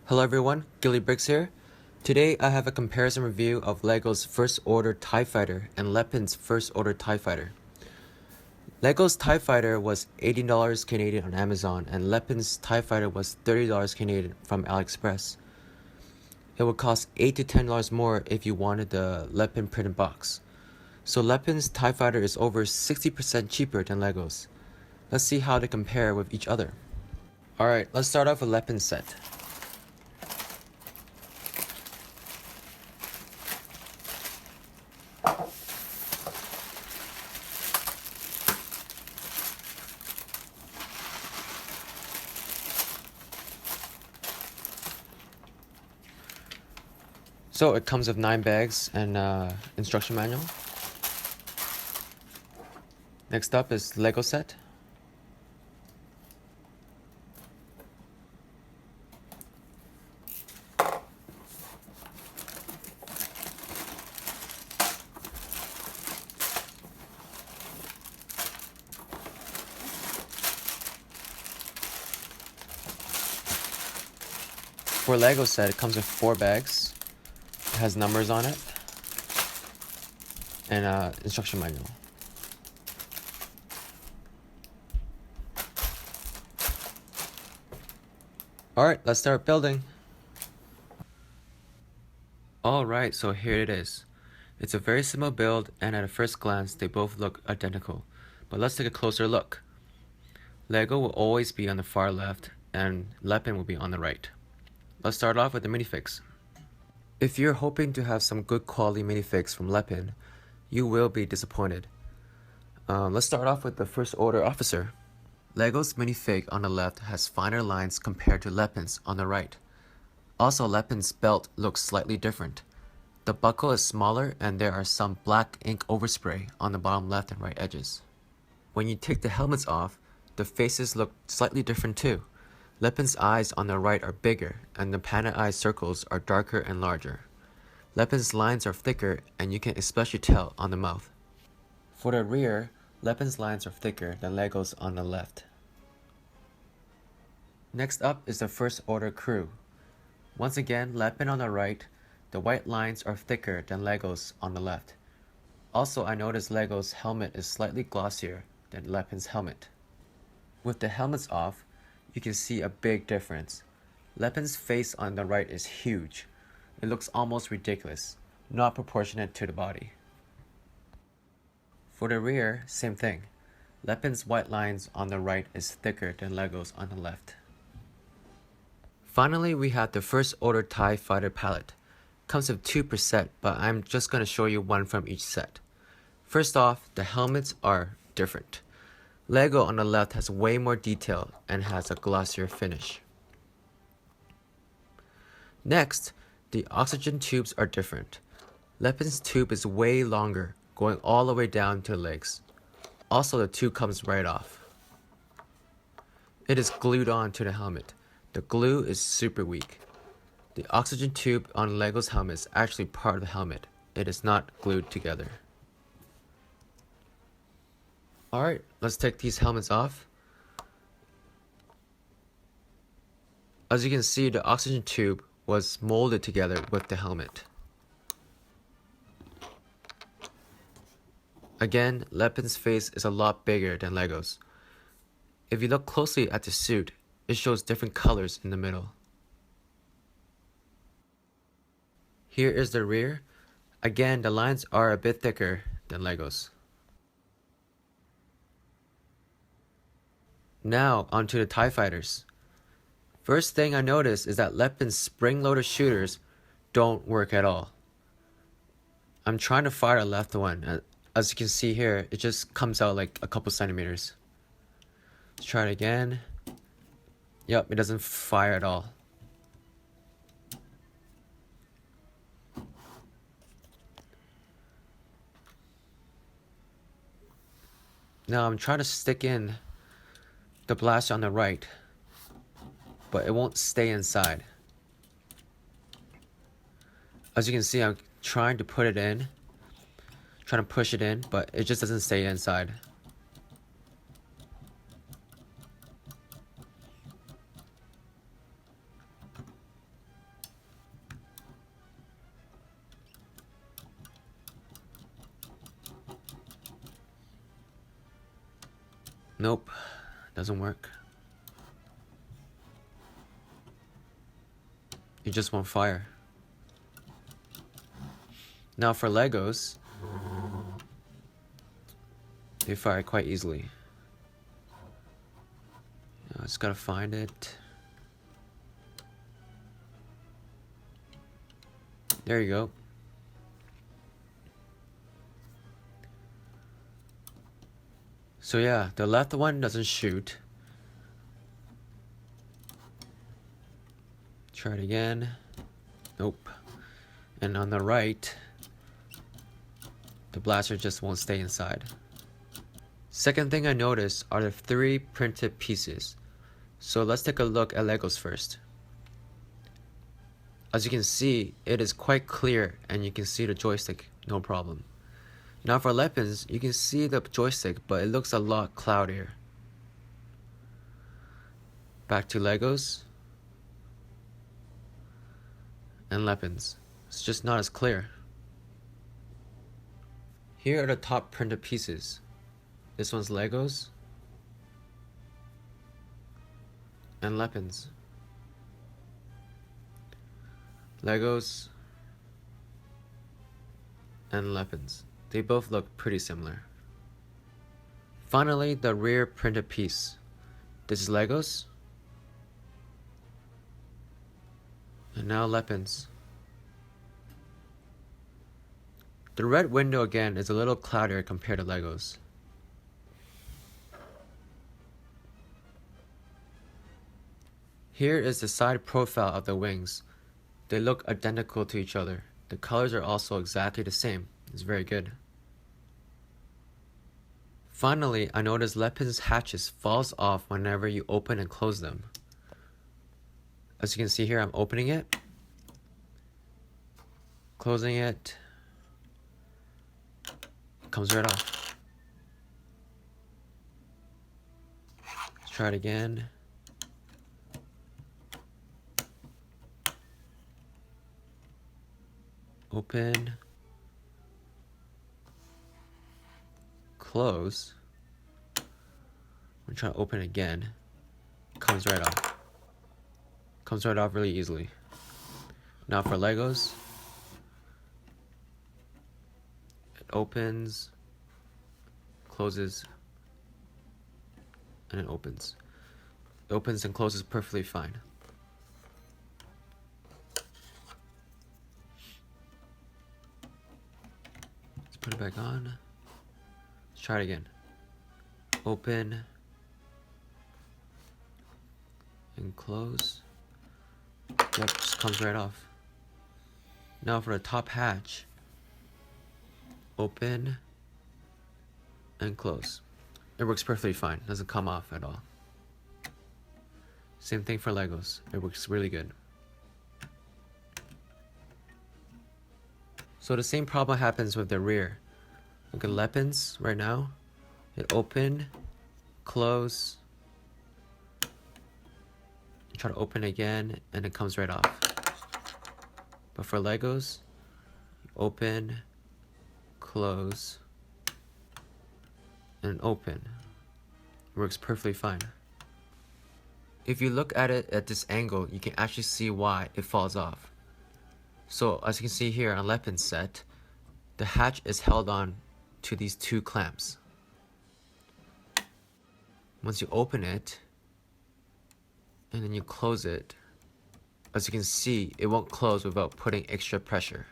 Hello everyone, Gillybricks here. Today I have a comparison review of LEGO's First Order TIE Fighter and Lepin's First Order TIE Fighter. LEGO's TIE Fighter was $18 Canadian on Amazon and Lepin's TIE Fighter was $30 Canadian from AliExpress. It would cost $8 to $10 more if you wanted the Lepin printed box. So Lepin's TIE Fighter is over 60% cheaper than LEGO's. Let's see how they compare with each other. Alright, let's start off with Lepin's set. So it comes with 9 bags and instruction manual. Next up is Lego set. For Lego set, it comes with 4 bags. It has numbers on it and instruction manual. Alright, let's start building. Alright, so here it is. It's a very simple build, and at a first glance they both look identical. But let's take a closer look. Lego will always be on the far left and Lepin will be on the right. Let's start off with the minifigs. If you're hoping to have some good quality minifigs from Lepin, you will be disappointed. Let's start off with the First Order Officer. Lego's minifig on the left has finer lines compared to Lepin's on the right. Also, Lepin's belt looks slightly different. The buckle is smaller and there are some black ink overspray on the bottom left and right edges. When you take the helmets off, the faces look slightly different too. Lepin's eyes on the right are bigger, and the panda eye circles are darker and larger. Lepin's lines are thicker, and you can especially tell on the mouth. For the rear, Lepin's lines are thicker than Lego's on the left. Next up is the First Order crew. Once again, Lepin on the right, the white lines are thicker than Lego's on the left. Also, I noticed Lego's helmet is slightly glossier than Lepin's helmet. With the helmets off, you can see a big difference. Lepin's face on the right is huge. It looks almost ridiculous, not proportionate to the body. For the rear, same thing. Lepin's white lines on the right is thicker than Lego's on the left. Finally, we have the First Order TIE Fighter palette. Comes with 2 per set, but I'm just going to show you one from each set. First off, the helmets are different. Lego on the left has way more detail and has a glossier finish. Next, the oxygen tubes are different. Lepin's tube is way longer, going all the way down to the legs. Also, the tube comes right off. It is glued on to the helmet. The glue is super weak. The oxygen tube on Lego's helmet is actually part of the helmet. It is not glued together. Alright, let's take these helmets off. As you can see, the oxygen tube was molded together with the helmet. Again, Lepin's face is a lot bigger than Lego's. If you look closely at the suit, it shows different colors in the middle. Here is the rear. Again, the lines are a bit thicker than Lego's. Now, onto the TIE Fighters. First thing I noticed is that Lepin's spring-loaded shooters don't work at all. I'm trying to fire the left one. As you can see here, it just comes out like a couple centimeters. Let's try it again. Yep, it doesn't fire at all. Now I'm trying to stick in the blast on the right, but it won't stay inside. As you can see, I'm trying to put it in, trying to push it in, but it just doesn't stay inside. Nope, doesn't work. It just won't fire. Now for Legos, they fire quite easily. I just gotta find it. There you go. So yeah, the left one doesn't shoot. Try it again. Nope. And on the right, the blaster just won't stay inside. Second thing I noticed are the 3 printed pieces. So let's take a look at Legos first. As you can see, it is quite clear and you can see the joystick, no problem. Now for Lepins, you can see the joystick, but it looks a lot cloudier. Back to Legos and Lepins. It's just not as clear. Here are the top printed pieces. This one's Legos and Lepins. Legos and Lepins. They both look pretty similar. Finally, the rear printed piece. This is Legos. And now Lepins. The red window again is a little cloudier compared to Legos. Here is the side profile of the wings. They look identical to each other. The colors are also exactly the same. It's very good. Finally, I noticed Lepin's hatches falls off whenever you open and close them. As you can see here, I'm opening it, closing it, comes right off. Let's try it again. Open, close. I'm trying to open it again. Comes right off. Comes right off really easily. Now for Legos, it opens, closes, and it opens. It opens and closes perfectly fine. Let's put it back on. Let's try it again. Open and close. Yep, just comes right off. Now for the top hatch, open and close. It works perfectly fine, doesn't come off at all. Same thing for Legos, it works really good. So the same problem happens with the rear. Look at Lepins right now. It open, close, try to open again, and it comes right off. But for Legos, open, close, and open. It works perfectly fine. If you look at it at this angle, you can actually see why it falls off. So as you can see here on Lepin's set, the hatch is held on to these 2 clamps. Once you open it, and then you close it, as you can see, it won't close without putting extra pressure.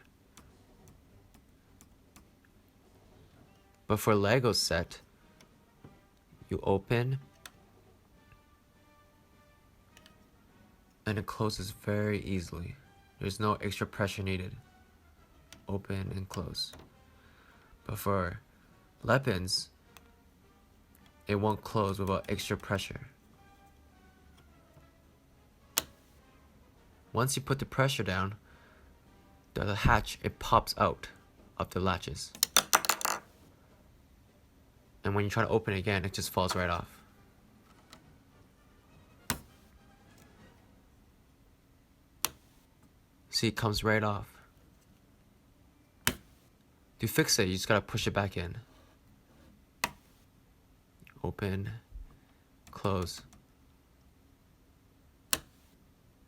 But for Lego set, you open, and it closes very easily. There's no extra pressure needed. Open and close. But for Lepins, it won't close without extra pressure. Once you put the pressure down, the hatch, it pops out of the latches. And when you try to open it again, it just falls right off. See, it comes right off. To fix it, you just gotta push it back in. Open close.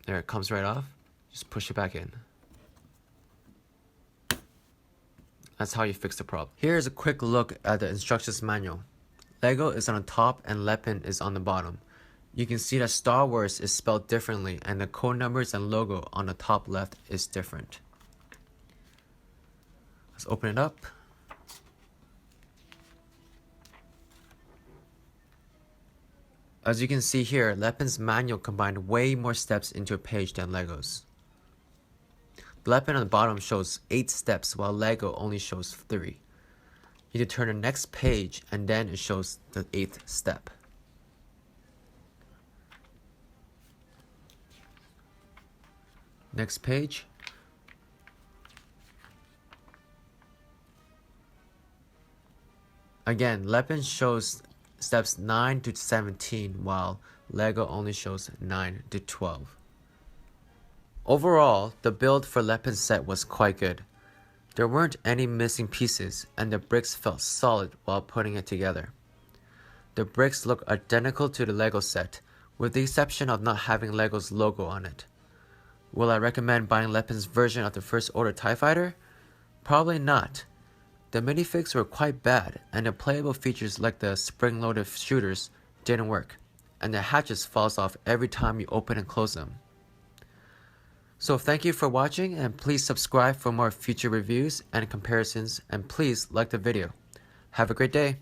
There, it comes right off. Just push it back in. That's how you fix the problem. Here's a quick look at the instructions manual. Lego is on the top and Lepin is on the bottom. You can see that Star Wars is spelled differently and the code numbers and logo on the top left is different. Let's open it up. As you can see here, Lepin's manual combined way more steps into a page than Lego's. The Lepin on the bottom shows 8 steps while Lego only shows 3. You need to turn the next page and then it shows the 8th step. Next page. Again, Lepin shows steps 9 to 17 while Lego only shows 9 to 12. Overall, the build for Lepin's set was quite good. There weren't any missing pieces and the bricks felt solid while putting it together. The bricks look identical to the Lego set, with the exception of not having Lego's logo on it. Will I recommend buying Lepin's version of the First Order TIE Fighter? Probably not. The minifigs were quite bad, and the playable features like the spring-loaded shooters didn't work, and the hatches falls off every time you open and close them. So thank you for watching, and please subscribe for more future reviews and comparisons, and please like the video. Have a great day.